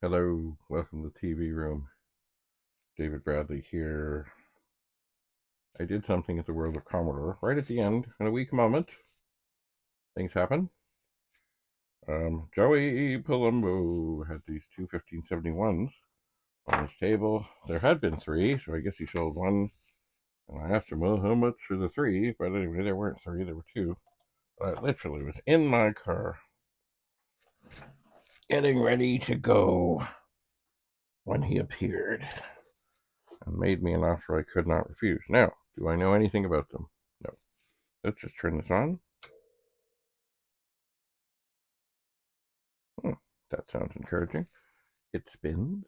Hello, welcome to the TV room. David Bradley here. I did something at the World of Commodore right at the end, in a weak moment. Things happen. Joey Palumbo had these two 1571s on his table. There had been three, so I guess he sold one. And I asked him, well, how much for the three? But anyway, there weren't three, there were two. But I literally was in my car, getting ready to go when he appeared and made me an offer I could not refuse. Now, do I know anything about them? No. Let's just turn this on. That sounds encouraging. It spins.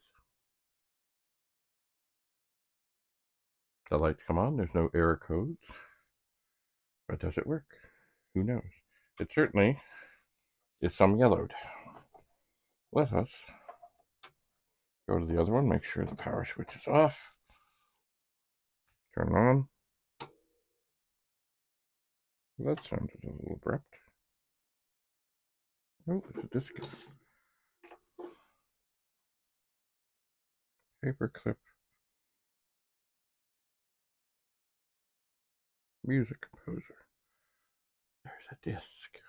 The lights come on. There's no error codes. But does it work? Who knows? It certainly is some yellowed. Let us go to the other one, make sure the power switch is off. Turn it on. That sounded a little abrupt. Oh, there's a disc. Paper clip. Music composer. There's a disc.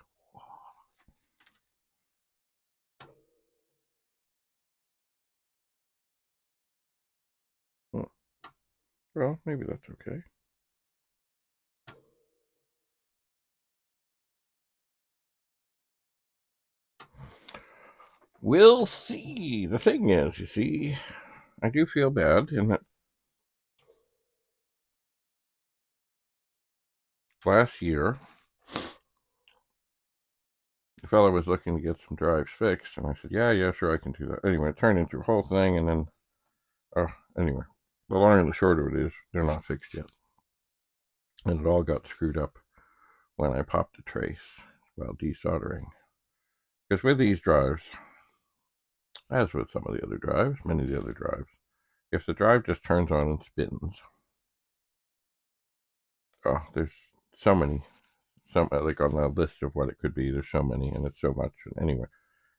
Oh. Well, maybe that's okay. We'll see. The thing is, you see, I do feel bad in that last year, the fellow was looking to get some drives fixed, and I said, yeah, sure, I can do that. Anyway, it turned into a whole thing, and then, anyway, the long and the short of it is, they're not fixed yet. And it all got screwed up when I popped a trace while desoldering. Because with these drives, as with some of the other drives, many of the other drives, if the drive just turns on and spins, there's so many, like on the list of what it could be, there's so many, and it's so much. And anyway,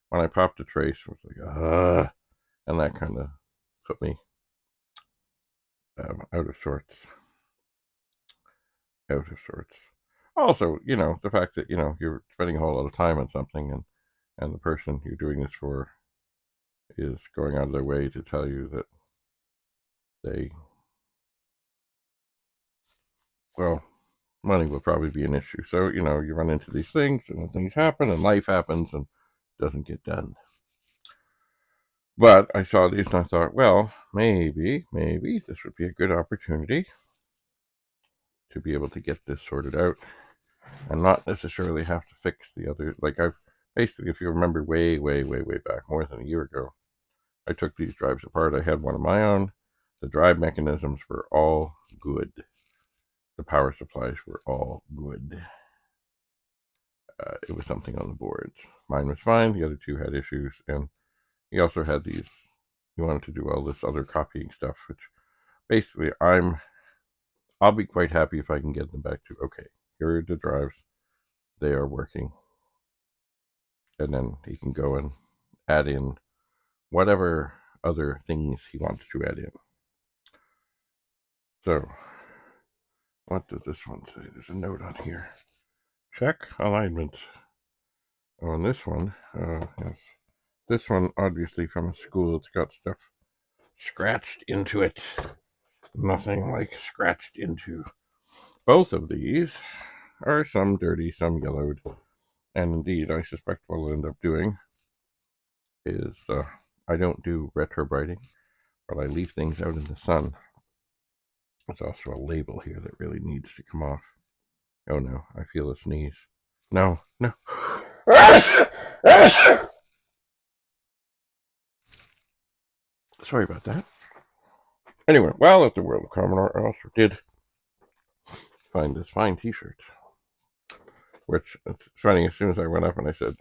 when I popped a trace, I was like, and that kind of put me out of sorts. Also, the fact that, you're spending a whole lot of time on something, and the person you're doing this for is going out of their way to tell you that money will probably be an issue. So, you run into these things, and things happen, and life happens, and doesn't get done. But I saw these, and I thought, well, maybe this would be a good opportunity to be able to get this sorted out and not necessarily have to fix the other. Like, I've basically, if you remember way back, more than a year ago, I took these drives apart. I had one of my own. The drive mechanisms were all good. The power supplies were all good. It was something on the boards. Mine was fine. The other two had issues. And he also had these. He wanted to do all this other copying stuff, which basically I'll be quite happy if I can get them back to, okay, here are the drives. They are working. And then he can go and add in whatever other things he wants to add in. So, what does this one say? There's a note on here. Check alignment. On this one, yes. This one, obviously from a school, it's got stuff scratched into it. Nothing like scratched into. Both of these are some dirty, some yellowed. And indeed, I suspect what I'll end up doing is I don't do retrobrighting, but I leave things out in the sun. There's also a label here that really needs to come off. Oh no, I feel a sneeze. No. Sorry about that. Anyway, while at the World of Commodore, I also did find this fine t-shirt. Which, it's funny, as soon as I went up and I said,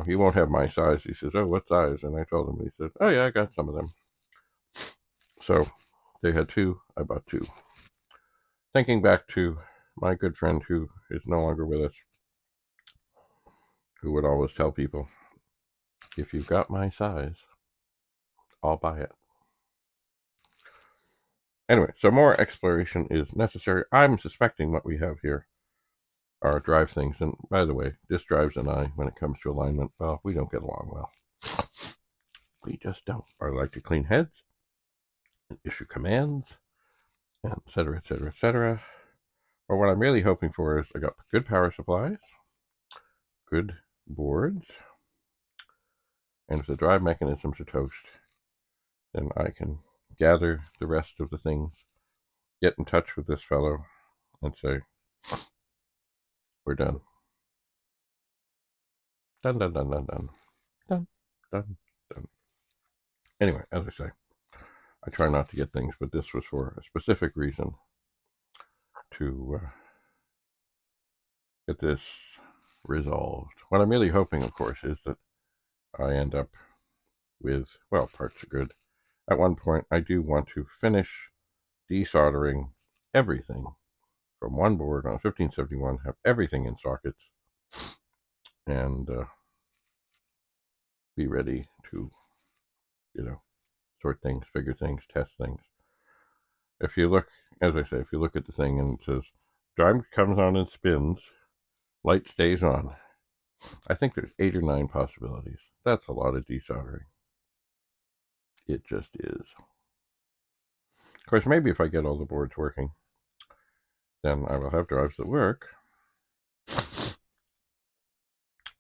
he won't have my size. He says, oh, what size? And I told him, he said, oh yeah, I got some of them. So, they had two, I bought two. Thinking back to my good friend who is no longer with us, who would always tell people, if you've got my size, I'll buy it. Anyway, so more exploration is necessary. I'm suspecting what we have here are drive things. And by the way, disk drives and I, when it comes to alignment, well, we don't get along well. We just don't. I like to clean heads and issue commands, and et cetera, et cetera, et cetera. But what I'm really hoping for is I got good power supplies, good boards, and if the drive mechanisms are toast, then I can gather the rest of the things, get in touch with this fellow, and say, we're done. Done, done, done, done, done. Done, done, done. Anyway, as I say, I try not to get things, but this was for a specific reason to get this resolved. What I'm really hoping, of course, is that I end up with, well, parts are good. At one point, I do want to finish desoldering everything from one board on a 1571, have everything in sockets, and be ready to, sort things, figure things, test things. If you look, as I say, if you look at the thing and it says, drive comes on and spins, light stays on. I think there's 8 or 9 possibilities. That's a lot of desoldering. It just is. Of course, maybe if I get all the boards working, then I will have drives that work.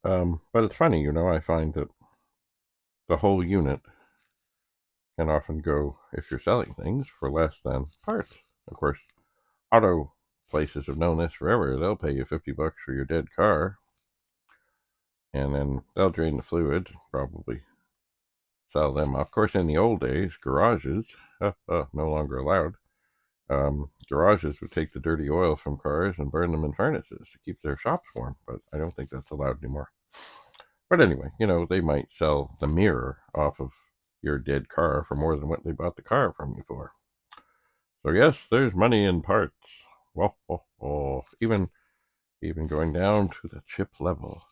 But it's funny, I find that the whole unit can often go, if you're selling things, for less than parts. Of course, auto places have known this forever. They'll pay you $50 for your dead car, and then they'll drain the fluids, probably sell them. Of course, in the old days, garages, no longer allowed, garages would take the dirty oil from cars and burn them in furnaces to keep their shops warm, but I don't think that's allowed anymore. But anyway, they might sell the mirror off of your dead car for more than what they bought the car from you for. So yes, there's money in parts. Even going down to the chip level.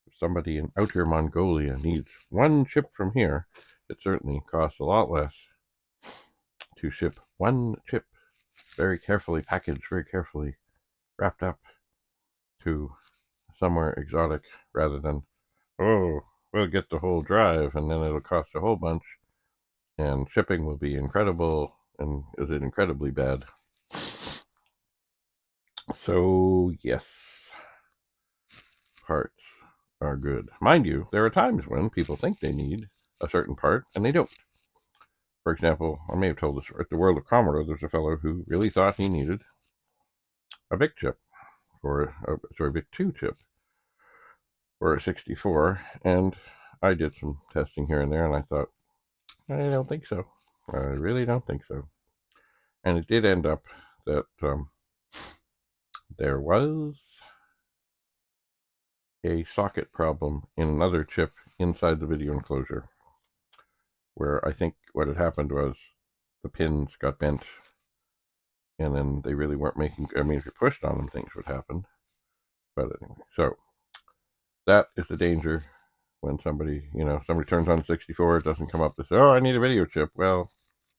If somebody in outer Mongolia needs one chip from here, it certainly costs a lot less to ship one chip, very carefully packaged, very carefully wrapped up, to somewhere exotic, rather than, we'll get the whole drive and then it'll cost a whole bunch and shipping will be incredible, and is it incredibly bad? So yes, parts are good. Mind you, there are times when people think they need a certain part and they don't. For example, I may have told this at the World of Commodore, there's a fellow who really thought he needed a VIC chip, VIC 2 chip for a 64, and I did some testing here and there, and I thought, I don't think so. I really don't think so. And it did end up that there was a socket problem in another chip inside the video enclosure, where I think what had happened was the pins got bent, and then they really weren't making, if you pushed on them, things would happen. But anyway, so that is the danger when somebody turns on 64, it doesn't come up to say, I need a video chip. Well,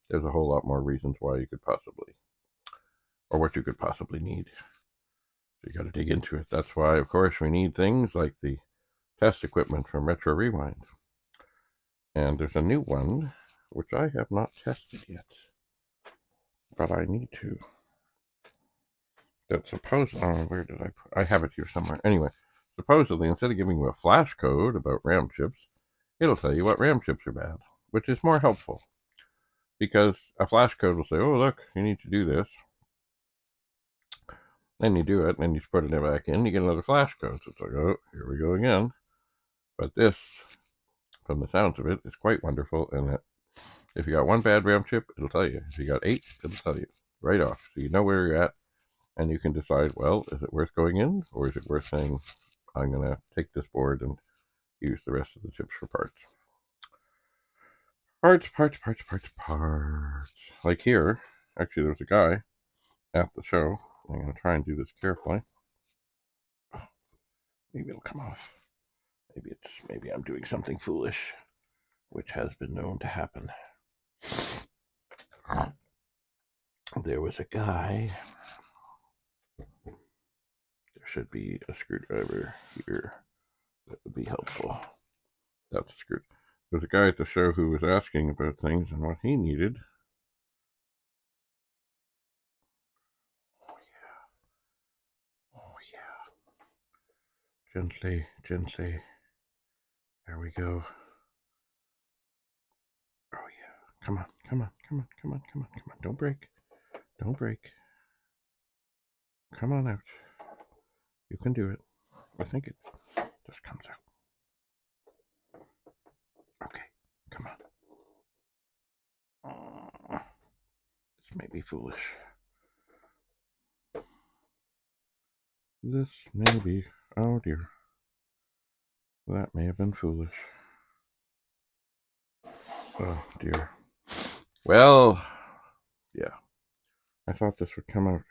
there's a whole lot more reasons why you could possibly, or what you could possibly need. So you got to dig into it. That's why, of course, we need things like the test equipment from Retro Rewind. And there's a new one, which I have not tested yet, but I need to. That where did I have it here somewhere. Anyway, supposedly, instead of giving you a flash code about RAM chips, it'll tell you what RAM chips are bad, which is more helpful. Because a flash code will say, look, you need to do this. Then you do it, and then you put it back in, you get another flash code. So it's like, here we go again. But this, from the sounds of it, is quite wonderful in that if you got one bad RAM chip, it'll tell you. If you got 8, it'll tell you right off. So you know where you're at, and you can decide, well, is it worth going in, or is it worth saying, I'm going to take this board and use the rest of the chips for parts. Parts. Like here, actually there was a guy at the show. I'm going to try and do this carefully. Maybe it'll come off. Maybe I'm doing something foolish, which has been known to happen. There was a guy. There should be a screwdriver here that would be helpful. That's a screw. There's a guy at the show who was asking about things and what he needed. Oh yeah. Oh yeah. Gently, gently. There we go. Oh yeah. Come on, come on, come on, come on, come on, come on. Don't break. Don't break. Come on out. You can do it. I think it just comes out. Okay. Come on. This may be foolish. This may be. Oh dear. That may have been foolish. Oh dear. Well, yeah. I thought this would come out.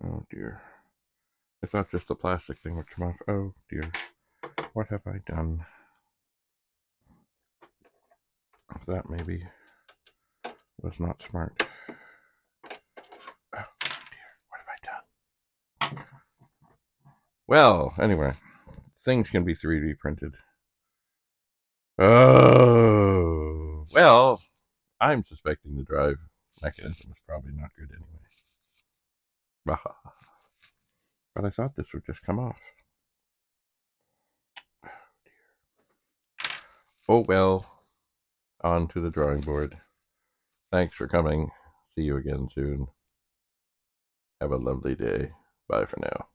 Oh dear. I thought just the plastic thing would come off. Oh dear. What have I done? That maybe was not smart. Oh dear. What have I done? Well, anyway. Things can be 3D printed. Oh. Well, I'm suspecting the drive mechanism is probably not good anyway. But I thought this would just come off. Oh well. On to the drawing board. Thanks for coming. See you again soon. Have a lovely day. Bye for now.